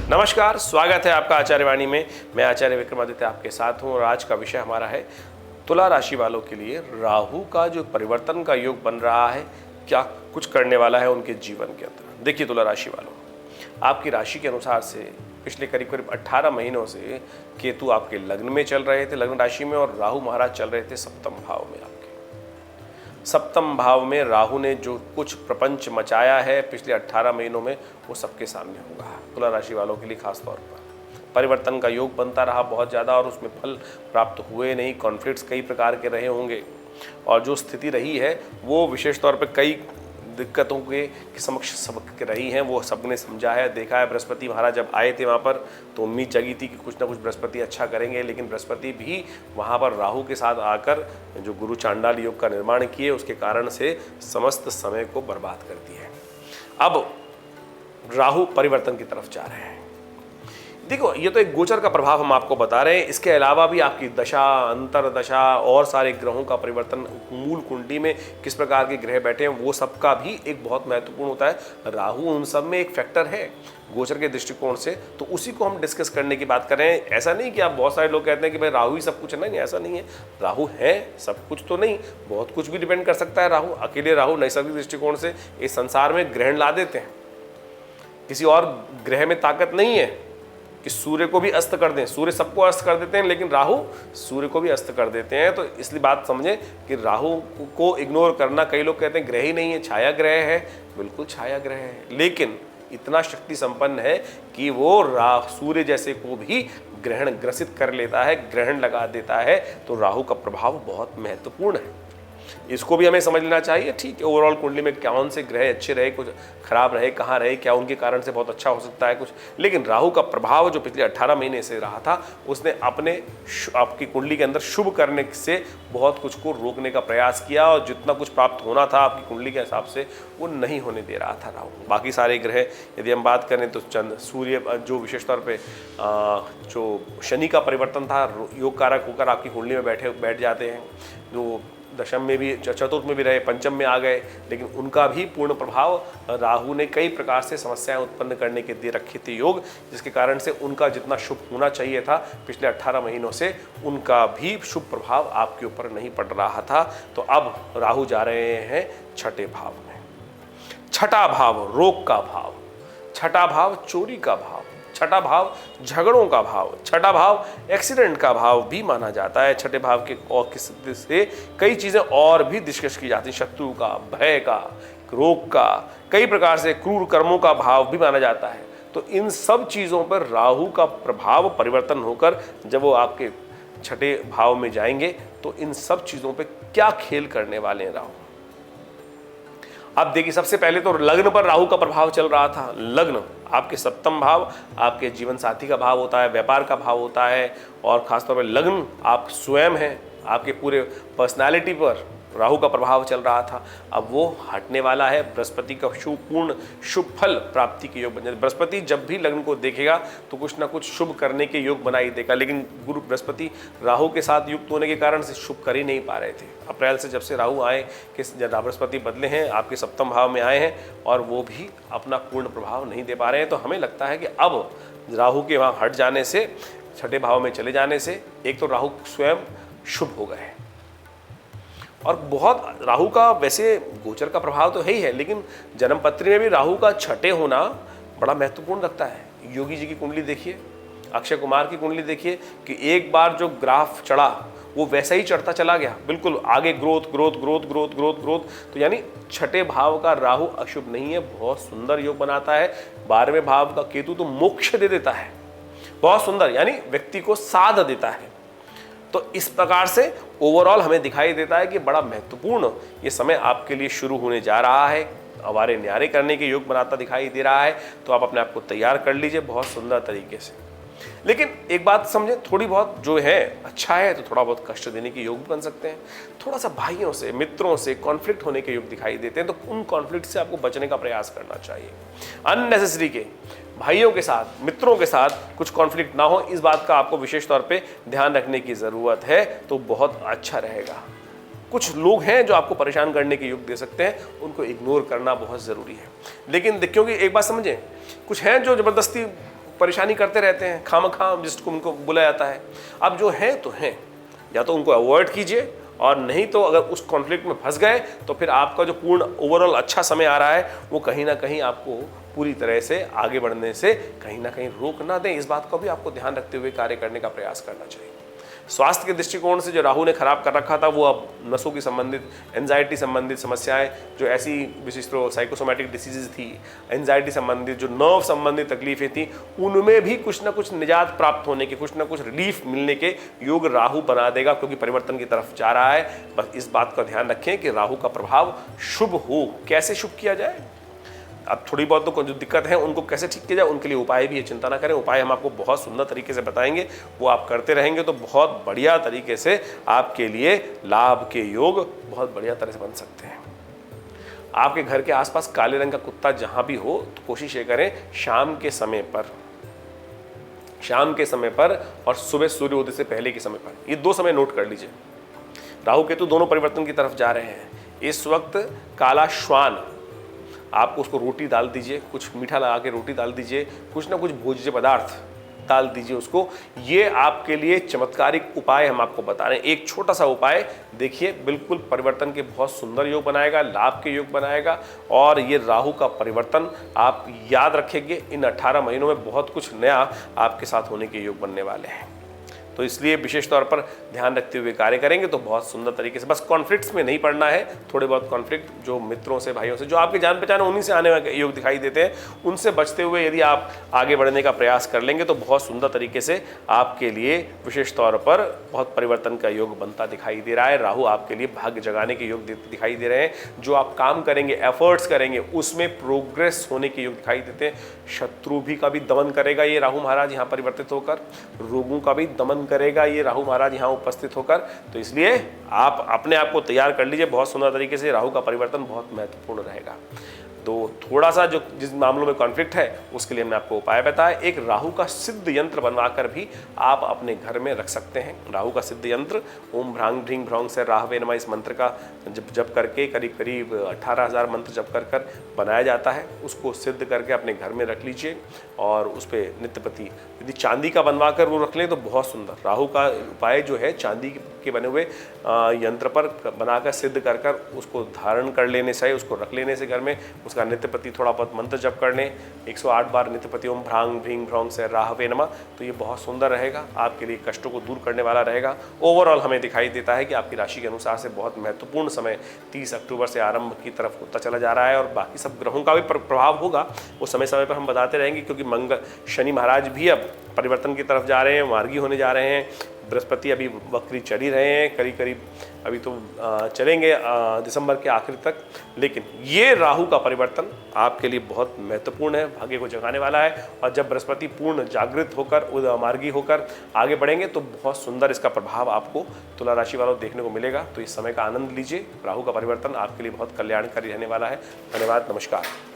नमस्कार, स्वागत है आपका आचार्यवाणी में। मैं आचार्य विक्रमादित्य आपके साथ हूं और आज का विषय हमारा है तुला राशि वालों के लिए राहु का जो परिवर्तन का योग बन रहा है, क्या कुछ करने वाला है उनके जीवन के अंदर। देखिए तुला राशि वालों, आपकी राशि के अनुसार से पिछले करीब करीब 18 महीनों से केतु आपके लग्न में चल रहे थे, लग्न राशि में, और राहु महाराज चल रहे थे सप्तम भाव में। आपके सप्तम भाव में राहु ने जो कुछ प्रपंच मचाया है पिछले 18 महीनों में, वो सबके सामने होगा। तुला राशि वालों के लिए खास तौर पर परिवर्तन का योग बनता रहा बहुत ज़्यादा और उसमें फल प्राप्त हुए नहीं। कॉन्फ्लिक्ट्स कई प्रकार के रहे होंगे और जो स्थिति रही है वो विशेष तौर पर कई दिक्कतों के समक्ष सबक रही हैं, वो सबने समझा है, देखा है। बृहस्पति महाराज जब आए थे वहाँ पर तो उम्मीद जगी थी कि कुछ ना कुछ बृहस्पति अच्छा करेंगे, लेकिन बृहस्पति भी वहाँ पर राहु के साथ आकर जो गुरु चांडाल योग का निर्माण किए, उसके कारण से समस्त समय को बर्बाद कर दिए। अब राहु परिवर्तन की तरफ जा रहे हैं। देखो, ये तो एक गोचर का प्रभाव हम आपको बता रहे हैं। इसके अलावा भी आपकी दशा, अंतरदशा और सारे ग्रहों का परिवर्तन, मूल कुंडली में किस प्रकार के ग्रह बैठे हैं, वो सबका भी एक बहुत महत्वपूर्ण होता है। राहु उन सब में एक फैक्टर है गोचर के दृष्टिकोण से, तो उसी को हम डिस्कस करने की बात कर रहे हैं। ऐसा नहीं कि आप, बहुत सारे लोग कहते हैं कि भाई राहु ही सब कुछ है। नहीं, ऐसा नहीं है। राहु है सब कुछ तो नहीं, बहुत कुछ भी डिपेंड कर सकता है राहु। अकेले राहु नैसर्गिक दृष्टिकोण से इस संसार में ग्रहण ला देते हैं। किसी और ग्रह में ताकत नहीं है कि सूर्य को भी अस्त कर दें। सूर्य सबको अस्त कर देते हैं, लेकिन राहु सूर्य को भी अस्त कर देते हैं। तो इसलिए बात समझें कि राहु को इग्नोर करना, कई लोग कहते हैं ग्रह ही नहीं है, छाया ग्रह है। बिल्कुल छाया ग्रह है, लेकिन इतना शक्ति संपन्न है कि वो सूर्य जैसे को भी ग्रहण ग्रसित कर लेता है, ग्रहण लगा देता है। तो राहु का प्रभाव बहुत महत्वपूर्ण है, इसको भी हमें समझ लेना चाहिए। ठीक है, ओवरऑल कुंडली में कौन से ग्रह अच्छे रहे, कुछ खराब रहे, कहाँ रहे, क्या उनके कारण से बहुत अच्छा हो सकता है कुछ, लेकिन राहु का प्रभाव जो पिछले 18 महीने से रहा था, उसने आपकी कुंडली के अंदर शुभ करने से बहुत कुछ को रोकने का प्रयास किया, और जितना कुछ प्राप्त होना था आपकी कुंडली के हिसाब से वो नहीं होने दे रहा था राहु। बाकी सारे ग्रह यदि हम बात करें तो चंद्र, सूर्य, जो विशेष तौर पे जो शनि का परिवर्तन था, योग कारक होकर आपकी कुंडली में बैठ जाते हैं, जो दशम में भी, चतुर्थ में भी रहे, पंचम में आ गए, लेकिन उनका भी पूर्ण प्रभाव राहु ने कई प्रकार से समस्याएं उत्पन्न करने के दे रखे थे योग, जिसके कारण से उनका जितना शुभ होना चाहिए था पिछले 18 महीनों से, उनका भी शुभ प्रभाव आपके ऊपर नहीं पड़ रहा था। तो अब राहु जा रहे हैं छठे भाव में। छठा भाव रोग का भाव, छठा भाव चोरी का भाव, छठा भाव झगड़ों का भाव, छठा भाव एक्सीडेंट का भाव भी माना जाता है। छठे भाव के और किसी से कई चीज़ें और भी डिस्कस की जाती हैं, शत्रु का, भय का, रोग का, कई प्रकार से क्रूर कर्मों का भाव भी माना जाता है। तो इन सब चीज़ों पर राहु का प्रभाव परिवर्तन होकर जब वो आपके छठे भाव में जाएंगे तो इन सब चीज़ों पर क्या खेल करने वाले हैं राहु। अब देखिए, सबसे पहले तो लग्न पर राहु का प्रभाव चल रहा था। लग्न आपके सप्तम भाव आपके जीवन साथी का भाव होता है, व्यापार का भाव होता है, और खासतौर पर लग्न आप स्वयं हैं, आपके पूरे पर्सनालिटी पर राहु का प्रभाव चल रहा था। अब वो हटने वाला है। बृहस्पति का पूर्ण शुभ फल प्राप्ति के योग बन जाते। बृहस्पति जब भी लग्न को देखेगा तो कुछ ना कुछ शुभ करने के योग बनाई देगा, लेकिन गुरु बृहस्पति राहु के साथ युक्त होने के कारण से शुभ कर ही नहीं पा रहे थे। अप्रैल से जब से राहु आए कि बृहस्पति बदले हैं, आपके सप्तम भाव में आए हैं, और वो भी अपना पूर्ण प्रभाव नहीं दे पा रहे हैं। तो हमें लगता है कि अब राहु के वहाँ हट जाने से, छठे भाव में चले जाने से, एक तो राहु स्वयं शुभ हो गए, और बहुत राहु का वैसे गोचर का प्रभाव तो है ही है, लेकिन जन्मपत्री में भी राहु का छठे होना बड़ा महत्वपूर्ण लगता है। योगी जी की कुंडली देखिए, अक्षय कुमार की कुंडली देखिए कि एक बार जो ग्राफ चढ़ा वो वैसा ही चढ़ता चला गया, बिल्कुल आगे growth growth growth growth growth growth. तो यानी छठे भाव का राहु अशुभ नहीं है, बहुत सुंदर योग बनाता है। 12वें भाव का केतु तो मोक्ष दे देता है, बहुत सुंदर, यानी व्यक्ति को साध देता है। तो इस प्रकार से ओवरऑल हमें दिखाई देता है कि बड़ा महत्वपूर्ण ये समय आपके लिए शुरू होने जा रहा है, अवारे न्यारे करने के योग बनाता दिखाई दे रहा है। तो आप अपने आप को तैयार कर लीजिए बहुत सुंदर तरीके से। लेकिन एक बात समझें, थोड़ी बहुत जो है अच्छा है तो थोड़ा बहुत कष्ट देने के योग भी बन सकते हैं। थोड़ा सा भाइयों से, मित्रों से कॉन्फ्लिक्ट होने के योग दिखाई देते हैं, तो उन कॉन्फ्लिक्ट से आपको बचने का प्रयास करना चाहिए। अननेसेसरी के भाइयों के साथ, मित्रों के साथ कुछ कॉन्फ्लिक्ट ना हो, इस बात का आपको विशेष तौर पे ध्यान रखने की ज़रूरत है, तो बहुत अच्छा रहेगा। कुछ लोग हैं जो आपको परेशान करने के योग दे सकते हैं, उनको इग्नोर करना बहुत ज़रूरी है। लेकिन क्योंकि एक बात समझें, कुछ हैं जो ज़बरदस्ती परेशानी करते रहते हैं, खामखा जिसको उनको बुला जाता है। अब जो हैं तो हैं, या तो उनको अवॉइड कीजिए, और नहीं तो अगर उस कॉन्फ्लिक्ट में फंस गए तो फिर आपका जो पूर्ण ओवरऑल अच्छा समय आ रहा है वो कहीं ना कहीं आपको पूरी तरह से आगे बढ़ने से कहीं ना कहीं रोक ना दें। इस बात को भी आपको ध्यान रखते हुए कार्य करने का प्रयास करना चाहिए। स्वास्थ्य के दृष्टिकोण से जो राहु ने खराब कर रखा था वो अब नसों की संबंधित, एंजाइटी संबंधित समस्याएं, जो ऐसी विशिष्ट साइकोसोमैटिक डिसीजेज थी, एंजाइटी संबंधित जो नर्व संबंधित तकलीफें थी, उनमें भी कुछ ना कुछ निजात प्राप्त होने के, कुछ ना कुछ रिलीफ मिलने के योग राहु बना देगा, क्योंकि परिवर्तन की तरफ जा रहा है। बस इस बात का ध्यान रखें कि राहु का प्रभाव शुभ हो। कैसे शुभ किया जाए, अब थोड़ी बहुत तो जो दिक्कत है उनको कैसे ठीक किया जाए, उनके लिए उपाय भी है, चिंता ना करें। उपाय हम आपको बहुत सुंदर तरीके से बताएंगे, वो आप करते रहेंगे तो बहुत बढ़िया तरीके से आपके लिए लाभ के योग बहुत बढ़िया तरह से बन सकते हैं। आपके घर के आसपास काले रंग का कुत्ता जहां भी हो तो कोशिश ये करें शाम के समय पर और सुबह सूर्योदय से पहले के समय पर, ये 2 समय नोट कर लीजिए। राहु केतु दोनों परिवर्तन की तरफ जा रहे हैं। इस वक्त काला श्वान, आप उसको रोटी डाल दीजिए, कुछ मीठा लगा के रोटी डाल दीजिए, कुछ ना कुछ भोज्य पदार्थ डाल दीजिए उसको। ये आपके लिए चमत्कारिक उपाय हम आपको बता रहे हैं। एक छोटा सा उपाय देखिए, बिल्कुल परिवर्तन के बहुत सुंदर योग बनाएगा, लाभ के योग बनाएगा। और ये राहु का परिवर्तन आप याद रखेंगे, इन 18 महीनों में बहुत कुछ नया आपके साथ होने के योग बनने वाले हैं। तो इसलिए विशेष तौर पर ध्यान रखते हुए कार्य करेंगे तो बहुत सुंदर तरीके से, बस कॉन्फ्लिक्ट्स में नहीं पड़ना है। थोड़े बहुत कॉन्फ्लिक्ट जो मित्रों से, भाइयों से, जो आपके जान पहचान उन्हीं से आने वाले योग दिखाई देते हैं, उनसे बचते हुए यदि आप आगे बढ़ने का प्रयास कर लेंगे तो बहुत सुंदर तरीके से आपके लिए विशेष तौर पर बहुत परिवर्तन का योग बनता दिखाई दे रहा है। राहु आपके लिए भाग्य जगाने के योग दिखाई दे रहे हैं। जो आप काम करेंगे, एफर्ट्स करेंगे, उसमें प्रोग्रेस होने के योग दिखाई देते हैं। शत्रु भी का भी दमन करेगा ये राहु महाराज यहाँ परिवर्तित होकर, रोगों का भी दमन करेगा ये राहु महाराज यहाँ उपस्थित होकर। तो इसलिए आप अपने आप को तैयार कर लीजिए बहुत सुंदर तरीके से। राहु का परिवर्तन बहुत महत्वपूर्ण रहेगा। तो थोड़ा सा जो जिस मामलों में कॉन्फ्लिक्ट है उसके लिए हमने आपको उपाय बताया। एक राहु का सिद्ध यंत्र बनवाकर भी आप अपने घर में रख सकते हैं। राहु का सिद्ध यंत्र ओम भ्रांग ढ्रींग भ्रौंग से राहवे नमः, इस मंत्र का जप करके करीब करीब 18,000 मंत्र जप कर बनाया जाता है। उसको सिद्ध करके अपने घर में रख लीजिए और उस पर नित्यप्रति, यदि चांदी का बनवा कर वो रख लें तो बहुत सुंदर। राहु का उपाय जो है चांदी के बने हुए यंत्र पर बनाकर सिद्ध कर उसको धारण कर लेने से, उसको रख लेने से घर में, उसका नित्यप्रति थोड़ा बहुत मंत्र जप कर लें 108 बार नित्यप्रति ओम भ्रांग भ्रींग भ्रौंग से राहवे नमः, तो ये बहुत सुंदर रहेगा, आपके लिए कष्टों को दूर करने वाला रहेगा। ओवरऑल हमें दिखाई देता है कि आपकी राशि के अनुसार से बहुत महत्वपूर्ण समय 30 अक्टूबर से आरंभ की तरफ होता चला जा रहा है और बाकी सब ग्रहों का भी प्रभाव होगा, वो समय समय पर हम बताते रहेंगे, क्योंकि मंगल, शनि महाराज भी अब परिवर्तन की तरफ जा रहे हैं, मार्गी होने जा रहे हैं। बृहस्पति अभी वक्री चल ही रहे हैं, करीब अभी तो चलेंगे दिसंबर के आखिर तक। लेकिन ये राहु का परिवर्तन आपके लिए बहुत महत्वपूर्ण है, भाग्य को जगाने वाला है। और जब बृहस्पति पूर्ण जागृत होकर, मार्गी होकर आगे बढ़ेंगे तो बहुत सुंदर इसका प्रभाव आपको तुला राशि वालों देखने को मिलेगा। तो इस समय का आनंद लीजिए। राहु का परिवर्तन आपके लिए बहुत कल्याणकारी रहने वाला है। धन्यवाद, नमस्कार।